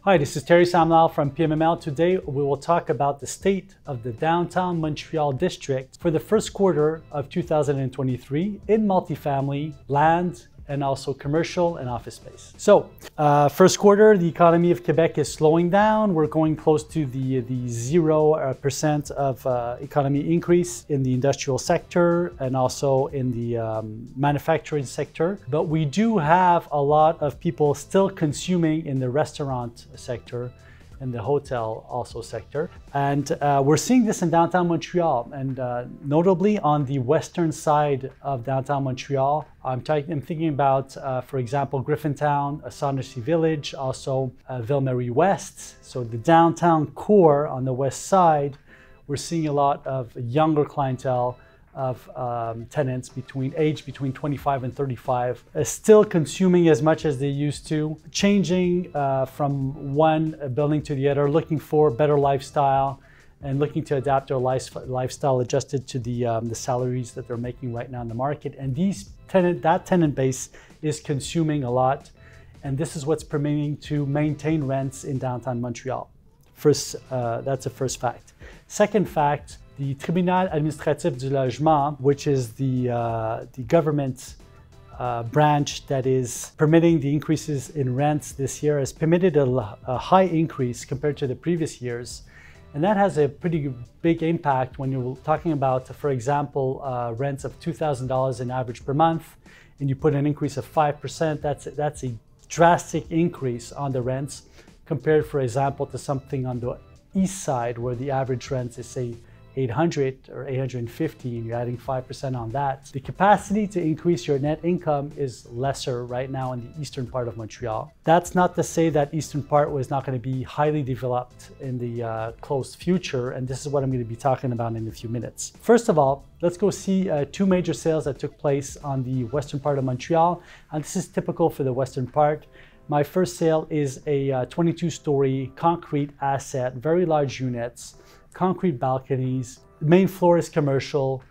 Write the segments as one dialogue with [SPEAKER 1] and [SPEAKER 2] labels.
[SPEAKER 1] Hi, this is Thierry Samlal from PMML. Today we will talk about the state of the downtown Montreal district for the first quarter of 2023 in multifamily, land, and also commercial and office space. So, first quarter, the economy of Quebec is slowing down. We're going close to the 0% of economy increase in the industrial sector and also in the manufacturing sector. But we do have a lot of people still consuming in the restaurant sector and the hotel also sector. And we're seeing this in downtown Montreal, and notably on the western side of downtown Montreal. I'm thinking about, for example, Griffintown, Sanaa Village, also Ville-Marie West. So the downtown core on the west side, we're seeing a lot of younger clientele of tenants aged between 25 and 35, still consuming as much as they used to, changing from one building to the other, looking for better lifestyle and looking to adapt their lifestyle adjusted to the salaries that they're making right now in the market. And that tenant base is consuming a lot, and this is what's permitting to maintain rents in downtown Montreal. That's a first fact. Second fact, the Tribunal Administratif du Logement, which is the government branch that is permitting the increases in rents this year, has permitted a high increase compared to the previous years. And that has a pretty big impact when you're talking about, for example, rents of $2,000 in average per month, and you put an increase of 5%, that's a drastic increase on the rents compared, for example, to something on the east side where the average rent is, say, 800 or 850, and you're adding 5% on that. The capacity to increase your net income is lesser right now in the eastern part of Montreal. That's not to say that eastern part was not going to be highly developed in the close future, and this is what I'm going to be talking about in a few minutes. First of all, let's go see two major sales that took place on the western part of Montreal, and this is typical for the western part. My first sale is a 22-story concrete asset, very large units, concrete balconies. The main floor is commercial,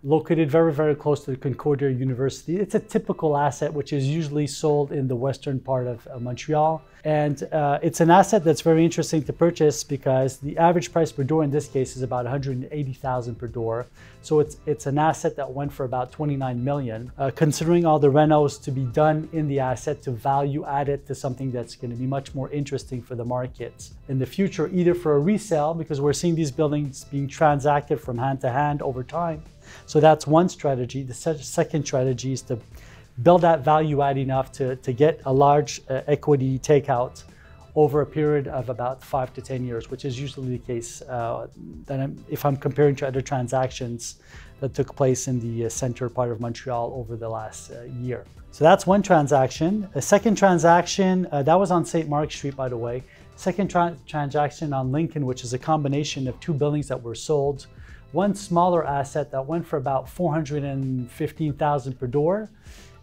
[SPEAKER 1] located very, very close to the Concordia University. It's a typical asset which is usually sold in the western part of Montreal. And it's an asset that's very interesting to purchase because the average price per door in this case is about $180,000 per door. So it's an asset that went for about $29 million. Considering all the renos to be done in the asset to value add it to something that's going to be much more interesting for the market in the future, either for a resale, because we're seeing these buildings being transacted from hand to hand over time. So that's one strategy. The second strategy is to build that value add enough to get a large equity takeout over a period of about 5 to 10 years, which is usually the case if I'm comparing to other transactions that took place in the center part of Montreal over the last year. So that's one transaction. A second transaction, that was on St. Mark Street, by the way. Second transaction on Lincoln, which is a combination of two buildings that were sold. One smaller asset that went for about $415,000 per door,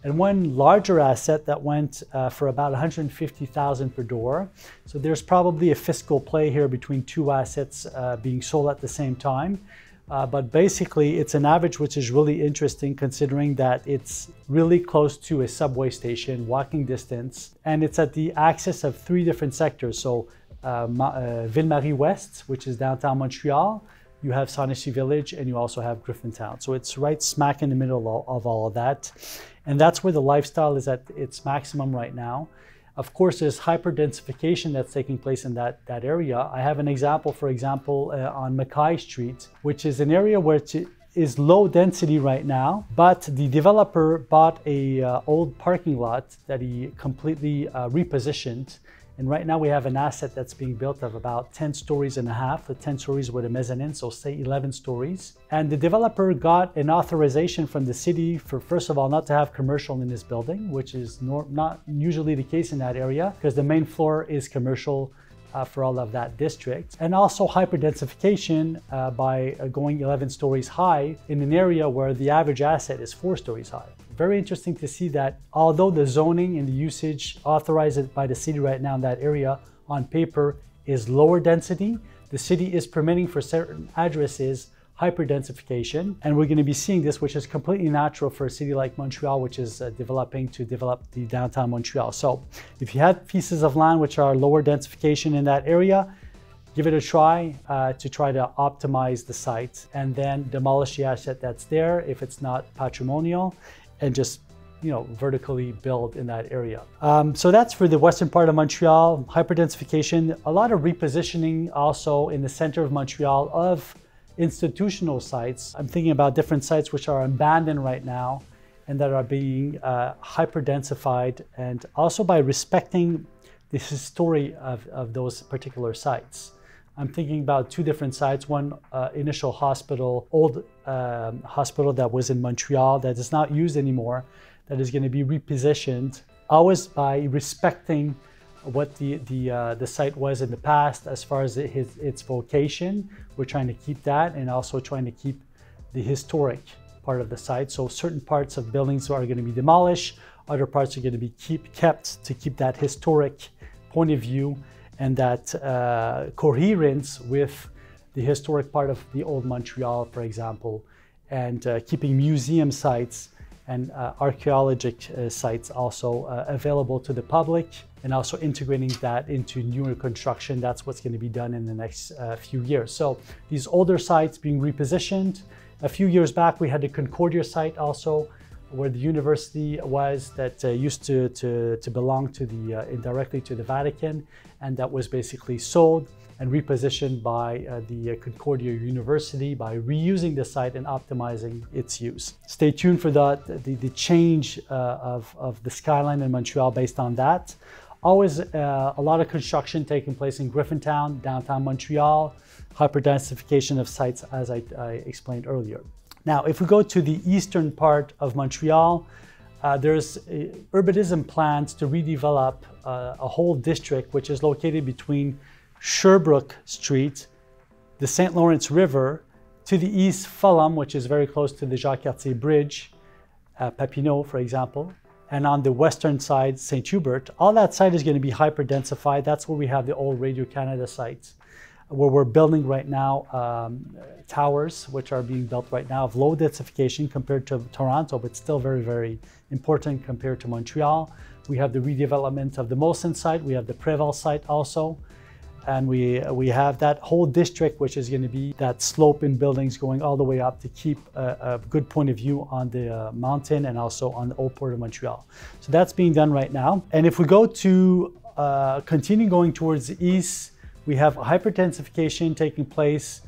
[SPEAKER 1] and one larger asset that went for about $150,000 per door. So there's probably a fiscal play here between two assets being sold at the same time. But basically, it's an average which is really interesting considering that it's really close to a subway station, walking distance, and it's at the axis of three different sectors. So Ville-Marie West, which is downtown Montreal, you have Sanaa Village, and you also have Griffintown. So it's right smack in the middle of all of that. And that's where the lifestyle is at its maximum right now. Of course, there's hyper-densification that's taking place in that area. I have an example, for example, on Mackay Street, which is an area where it is low density right now, but the developer bought a old parking lot that he completely repositioned. And right now we have an asset that's being built of about 10 stories and a half, 10 stories with a mezzanine, so say 11 stories. And the developer got an authorization from the city for, first of all, not to have commercial in this building, which is not usually the case in that area because the main floor is commercial for all of that district. And also hyperdensification by going 11 stories high in an area where the average asset is 4 stories high. Very interesting to see that although the zoning and the usage authorized by the city right now in that area on paper is lower density, the city is permitting for certain addresses hyperdensification. And we're going to be seeing this, which is completely natural for a city like Montreal, which is developing to develop the downtown Montreal. So if you have pieces of land which are lower densification in that area, give it a try to optimize the site and then demolish the asset that's there if it's not patrimonial, and just vertically build in that area. So that's for the western part of Montreal, hyperdensification. A lot of repositioning also in the center of Montreal of institutional sites. I'm thinking about different sites which are abandoned right now and that are being hyperdensified, and also by respecting the history of those particular sites. I'm thinking about two different sites. One initial hospital, old hospital that was in Montreal that is not used anymore, that is going to be repositioned, always by respecting what the site was in the past as far as its vocation. We're trying to keep that, and also trying to keep the historic part of the site. So certain parts of buildings are going to be demolished, other parts are going to be kept to keep that historic point of view and that coherence with the historic part of the old Montreal, for example, and keeping museum sites and archaeological sites also available to the public, and also integrating that into newer construction. That's what's going to be done in the next few years. So these older sites being repositioned. A few years back, we had the Concordia site also, where the university was, that used to belong to indirectly to the Vatican, and that was basically sold and repositioned by the Concordia University by reusing the site and optimizing its use. Stay tuned for the change of the skyline in Montreal based on that. Always a lot of construction taking place in Griffintown, downtown Montreal, hyperdensification of sites as I explained earlier. Now, if we go to the eastern part of Montreal, there's urbanism plans to redevelop a whole district which is located between Sherbrooke Street, the St. Lawrence River, to the east Fulham, which is very close to the Jacques-Cartier Bridge, Papineau, for example, and on the western side, St. Hubert. All that site is going to be hyper-densified. That's where we have the old Radio-Canada sites, where we're building right now towers, which are being built right now of low densification compared to Toronto, but still very, very important compared to Montreal. We have the redevelopment of the Molson site. We have the Préval site also. And we have that whole district, which is going to be that slope in buildings going all the way up to keep a good point of view on the mountain and also on the old port of Montreal. So that's being done right now. And if we go to continue going towards the east, we have hyperdensification taking place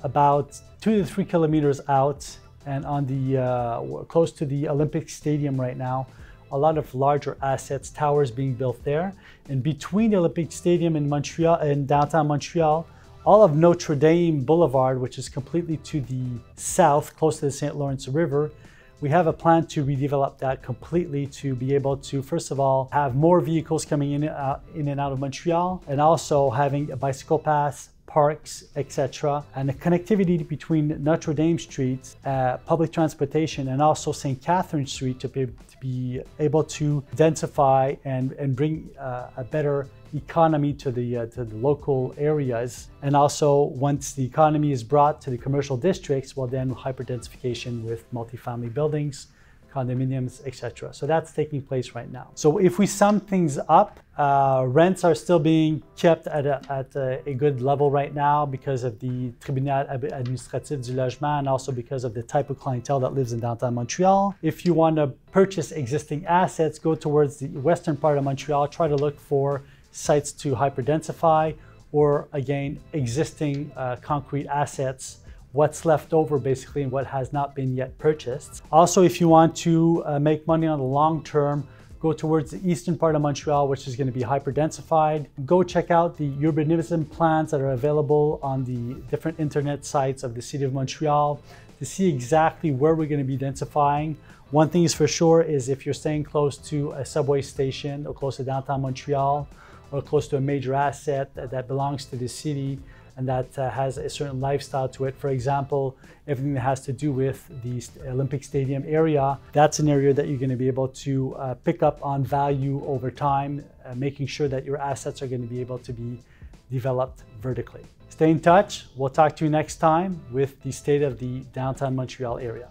[SPEAKER 1] about 2 to 3 kilometers out, and on the close to the Olympic Stadium right now. A lot of larger assets, towers being built there. And between the Olympic Stadium in Montreal and downtown Montreal, all of Notre Dame Boulevard, which is completely to the south, close to the St. Lawrence River, we have a plan to redevelop that completely to be able to, first of all, have more vehicles coming in and out of Montreal, and also having a bicycle paths, parks, etc. And the connectivity between Notre Dame Street, public transportation, and also St. Catherine Street to be able to densify and bring a better economy to the local areas. And also, once the economy is brought to the commercial districts, well then hyperdensification with multifamily buildings, condominiums, etc. So that's taking place right now. So if we sum things up, rents are still being kept at a good level right now because of the Tribunal Administratif du Logement, and also because of the type of clientele that lives in downtown Montreal. If you want to purchase existing assets, go towards the western part of Montreal, try to look for sites to hyperdensify, or again, existing concrete assets, what's left over basically and what has not been yet purchased. Also, if you want to make money on the long term, go towards the eastern part of Montreal, which is going to be hyperdensified. Go check out the urbanism plans that are available on the different internet sites of the City of Montreal to see exactly where we're going to be densifying. One thing is for sure is if you're staying close to a subway station or close to downtown Montreal or close to a major asset that belongs to the city and that has a certain lifestyle to it. For example, everything that has to do with the Olympic Stadium area, that's an area that you're going to be able to pick up on value over time, making sure that your assets are going to be able to be developed vertically. Stay in touch. We'll talk to you next time with the state of the downtown Montreal area.